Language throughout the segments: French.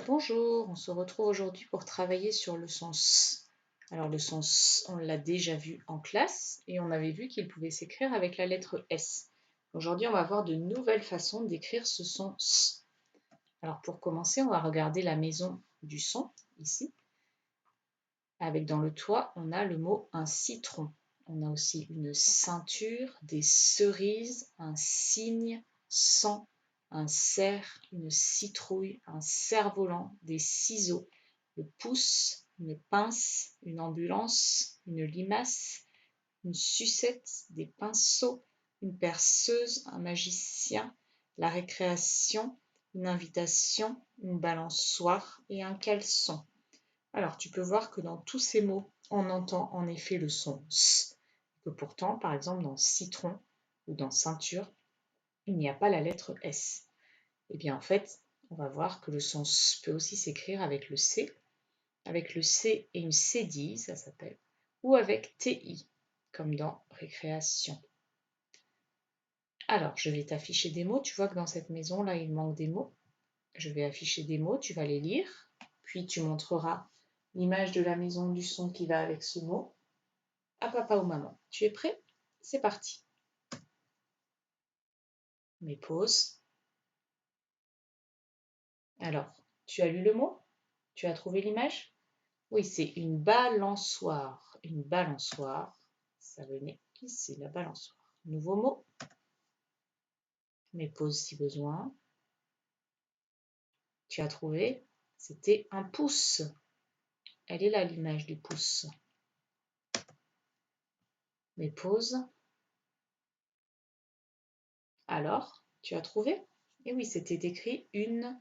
Bonjour, on se retrouve aujourd'hui pour travailler sur le son S. Alors le son S, on l'a déjà vu en classe et on avait vu qu'il pouvait s'écrire avec la lettre S. Aujourd'hui, on va voir de nouvelles façons d'écrire ce son S. Alors pour commencer, on va regarder la maison du son, ici. Avec dans le toit, on a le mot un citron. On a aussi une ceinture, des cerises, un cygne, 100, un cerf, une citrouille, un cerf-volant, des ciseaux, le pouce, une pince, une ambulance, une limace, une sucette, des pinceaux, une perceuse, un magicien, la récréation, une invitation, une balançoire et un caleçon. Alors, tu peux voir que dans tous ces mots, on entend en effet le son S, que pourtant, par exemple, dans citron ou dans ceinture, il n'y a pas la lettre S. Eh bien, en fait, on va voir que le son S peut aussi s'écrire avec le C et une cédille, ça s'appelle, ou avec TI, comme dans récréation. Alors, je vais t'afficher des mots. Tu vois que dans cette maison-là, il manque des mots. Je vais afficher des mots, tu vas les lire, puis tu montreras l'image de la maison du son qui va avec ce mot à papa ou maman. Tu es prêt? C'est parti. Mais pause. Alors, tu as lu le mot? Tu as trouvé l'image? Oui, c'est une balançoire. Une balançoire, ça venait ici, la balançoire. Nouveau mot. Mais pause si besoin. Tu as trouvé? C'était un pouce. Elle est là l'image du pouce. Mais pause. Alors, tu as trouvé? Et oui, c'était écrit une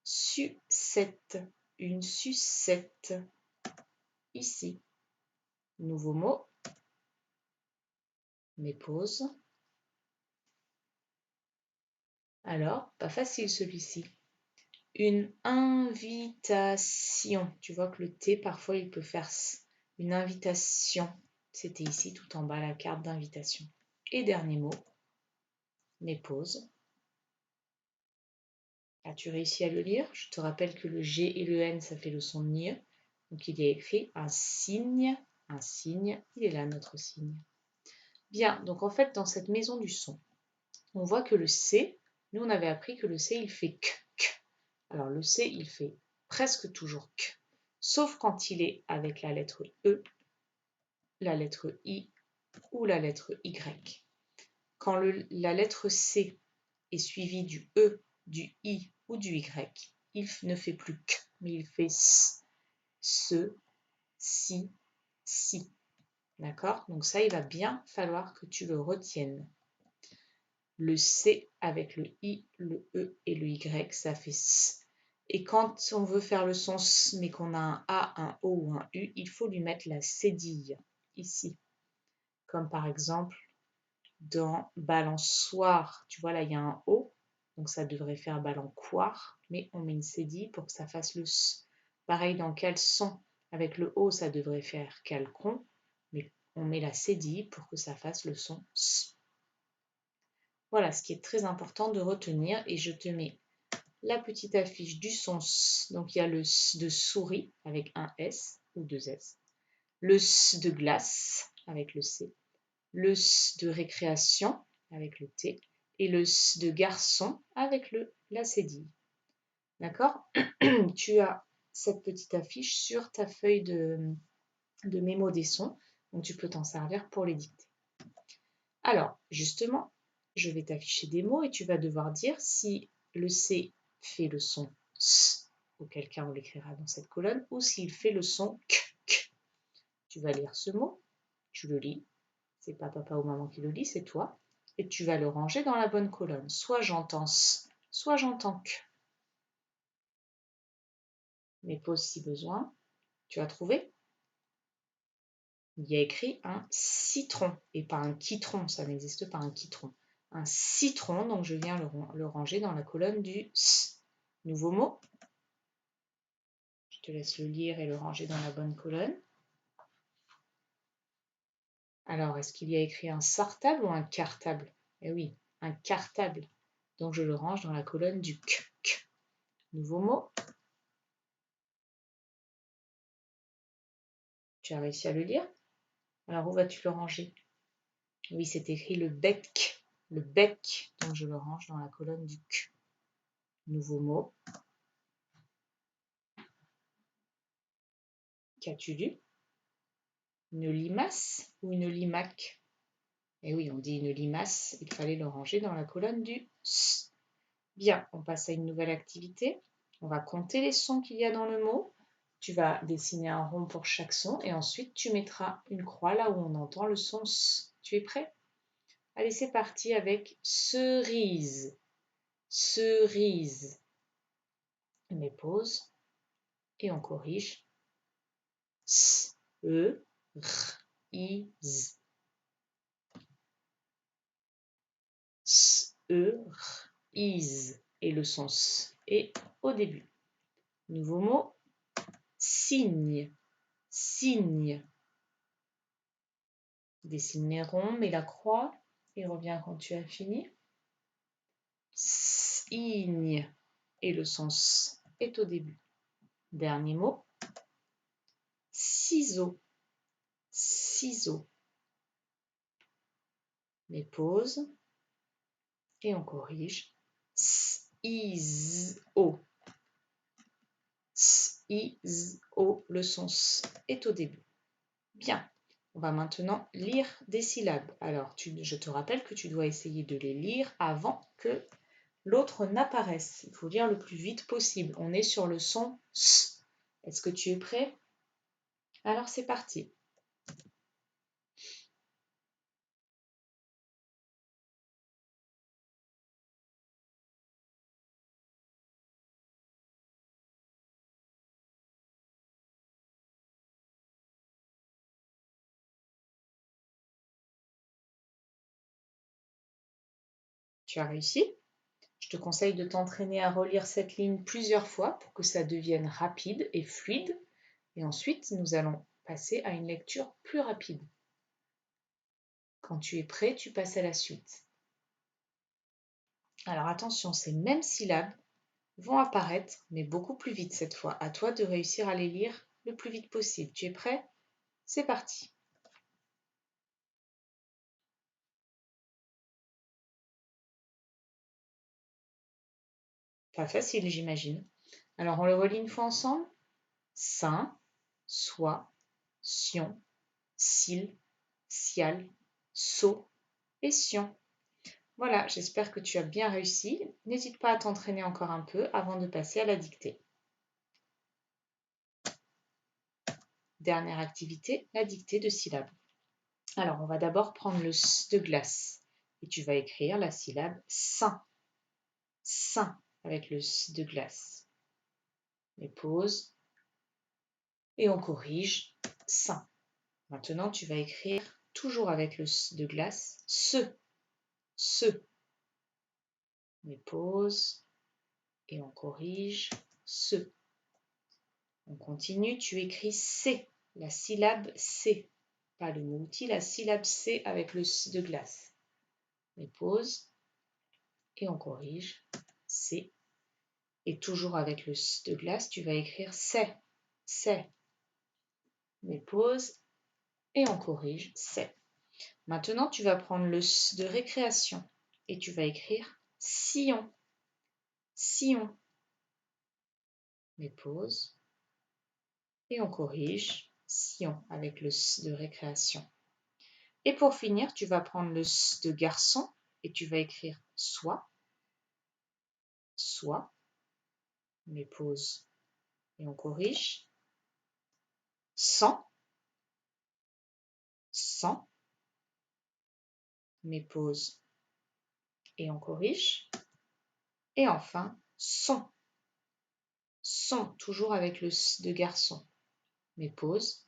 sucette. Une sucette. Ici. Nouveau mot. Mais pause. Alors, pas facile celui-ci. Une invitation. Tu vois que le T, parfois, il peut faire une invitation. C'était ici, tout en bas, la carte d'invitation. Et dernier mot. Mais pause. As-tu réussi à le lire? Je te rappelle que le G et le N, ça fait le son de NIE. Donc, il y a écrit un signe. Un signe. Il est là, notre signe. Bien, donc en fait, dans cette maison du son, on voit que le C, nous, on avait appris que le C, il fait k, k. Alors, le C, il fait presque toujours k, sauf quand il est avec la lettre E, la lettre I ou la lettre Y. Quand la lettre C est suivie du E, du I ou du Y, il ne fait plus k, mais il fait s, se, si, si. D'accord? Donc ça, il va bien falloir que tu le retiennes. Le C avec le I, le E et le Y, ça fait S. Et quand on veut faire le son S, mais qu'on a un A, un O ou un U, il faut lui mettre la cédille, ici. Comme par exemple, dans balançoire, tu vois là, il y a un O, donc ça devrait faire balancoire, mais on met une cédille pour que ça fasse le S. Pareil dans caleçon, avec le O, ça devrait faire calcon, mais on met la cédille pour que ça fasse le son S. Voilà ce qui est très important de retenir et je te mets la petite affiche du son S. Donc il y a le S de souris avec un S ou deux S, le S de glace avec le C, le S de récréation avec le T et le S de garçon avec la cédille. D'accord? Tu as cette petite affiche sur ta feuille de mémo des sons, donc tu peux t'en servir pour les dicter. Alors, justement, je vais t'afficher des mots et tu vas devoir dire si le C fait le son S, auquel cas on l'écrira dans cette colonne, ou s'il fait le son K, K. Tu vas lire ce mot, tu le lis, c'est pas papa ou maman qui le lit, c'est toi, et tu vas le ranger dans la bonne colonne. Soit j'entends S, soit j'entends K. Mais pause si besoin. Tu as trouvé? Il y a écrit un citron et pas un quitron, ça n'existe pas un quitron. Un citron, donc je viens le ranger dans la colonne du S. Nouveau mot. Je te laisse le lire et le ranger dans la bonne colonne. Alors, est-ce qu'il y a écrit un sartable ou un cartable? Eh oui, un cartable. Donc je le range dans la colonne du K. Nouveau mot. Tu as réussi à le lire? Alors, où vas-tu le ranger? Oui, c'est écrit le bec. Le bec. Donc, je le range dans la colonne du Q. Nouveau mot. Qu'as-tu lu? Une limace ou une limaque? Eh oui, on dit une limace. Il fallait le ranger dans la colonne du S. Bien, on passe à une nouvelle activité. On va compter les sons qu'il y a dans le mot. Tu vas dessiner un rond pour chaque son et ensuite tu mettras une croix là où on entend le son S. Tu es prêt? Allez, c'est parti avec cerise. Cerise. On met pause et on corrige. S, E, R, I, Z. S, E, R, I, Z. Et le son S est au début. Nouveau mot, cygne. Cygne. Dessine les ronds, mets la croix et reviens quand tu as fini. Cygne. Et le son S est au début. Dernier mot, ciseaux. Ciseaux. Mets pause et on corrige. S-I-Z-O. S-I-Z-O. Le son S est au début. Bien. On va maintenant lire des syllabes. Alors, je te rappelle que tu dois essayer de les lire avant que l'autre n'apparaisse. Il faut lire le plus vite possible. On est sur le son S. Est-ce que tu es prêt? Alors, c'est parti. Tu as réussi? Je te conseille de t'entraîner à relire cette ligne plusieurs fois pour que ça devienne rapide et fluide. Et ensuite, nous allons passer à une lecture plus rapide. Quand tu es prêt, tu passes à la suite. Alors attention, ces mêmes syllabes vont apparaître, mais beaucoup plus vite cette fois. À toi de réussir à les lire le plus vite possible. Tu es prêt? C'est parti. Pas facile, j'imagine. Alors, on le relit une fois ensemble. Saint, soi, sion, sil, cial, so et sion. Voilà, j'espère que tu as bien réussi. N'hésite pas à t'entraîner encore un peu avant de passer à la dictée. Dernière activité, la dictée de syllabes. Alors, on va d'abord prendre le S de glace et tu vas écrire la syllabe saint. Saint avec le S de glace. Les pauses et on corrige saint. Maintenant, tu vas écrire toujours avec le S de glace ce. Ce. Les pauses et on corrige ce. On continue, tu écris C, la syllabe C. Pas le mot outil, la syllabe C avec le S de glace. Les pauses et on corrige C. Et toujours avec le S de glace, tu vas écrire c'est, c'est. Les pauses et on corrige c'est. Maintenant, tu vas prendre le S de récréation et tu vas écrire sillon, sillon. Les pauses et on corrige sillon avec le S de récréation. Et pour finir, tu vas prendre le S de garçon et tu vas écrire soit, soit. Les pauses et on corrige. Sans, sans. Mes pauses et on corrige. Et enfin, son. Son, toujours avec le S de garçon. Mes pauses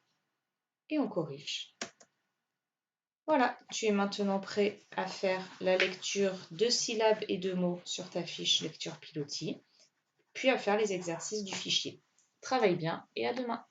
et on corrige. Voilà, tu es maintenant prêt à faire la lecture de syllabes et de mots sur ta fiche lecture pilotis, puis à faire les exercices du fichier. Travaille bien et à demain.